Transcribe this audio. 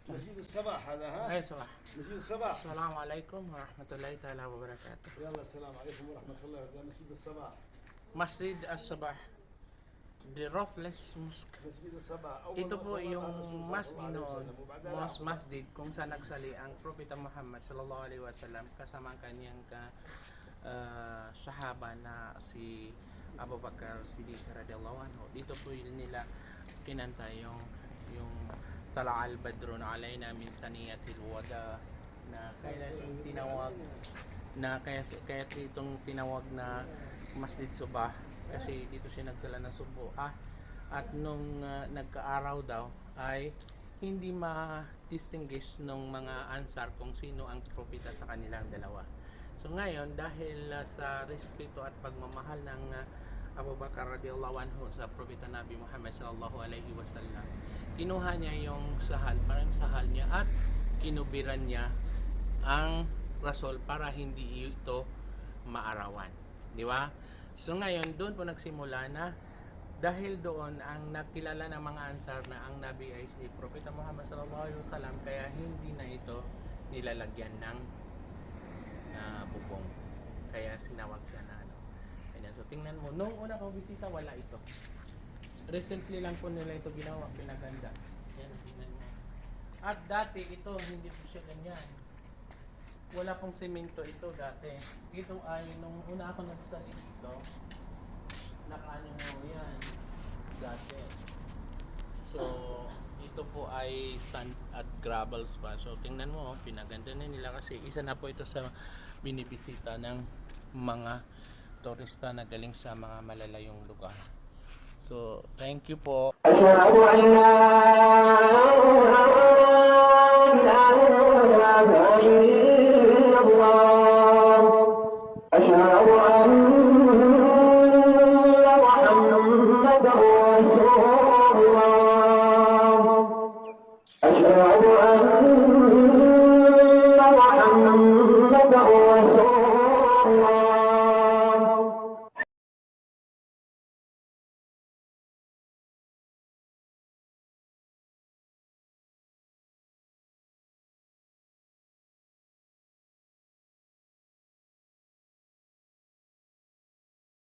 مسجد الصباح هذا ها؟ اي صباح. مسجد الصباح. السلام عليكم ورحمة الله تعالى وبركاته. يلا السلام عليكم ورحمة الله وبركاته. مسجد الصباح. Masjid As-Sabah, the Roofless Mosque. مسجد الصباح. Ito po yung masjid noon, masjid kung saan nagsali ang Propeta Muhammad sallallahu alaihi wasallam kasama ang kanyang sahaba na si Abu Bakar Siddiq radhiyallahu anhu. Dito po nila kinanta yung Tala al-Badrun alayna min taniyatil wada na kaya itong tinawag na Masjid Subah kasi dito siya nagsala ng subo at nung nagkaaraw daw ay hindi ma-distinguish nung mga Ansar kung sino ang propeta sa kanilang dalawa. So ngayon dahil sa respeto at pagmamahal ng Abu Bakar radhiyallahu anhu sa propeta Nabi Muhammad sallallahu alaihi wasallam, kinuha niya yung sahal, parang sahal niya at kinubiran niya ang Rasul para hindi ito maarawan, di ba? So ngayon doon po nagsimula na dahil doon ang nakilala ng mga Ansar na ang Nabi ay si Propeta Muhammad sallallahu alaihi wasallam, kaya hindi na ito nilalagyan ng bubong, kaya sinawag siya na ganyan. So tingnan mo, nung una kong bisita wala ito. Recently lang po nila ito ginawa, pinaganda. Yan, tingnan mo. At dati ito, hindi po siya ganyan. Wala pong semento ito dati. Ito ay, nung una ako nagsali dito, nakaano mo yan, dati. So, ito po ay sand at gravels pa. So, tingnan mo, pinaganda na nila kasi isa na po ito sa binibisita ng mga turista na galing sa mga malalayong lugar. So, thank you po.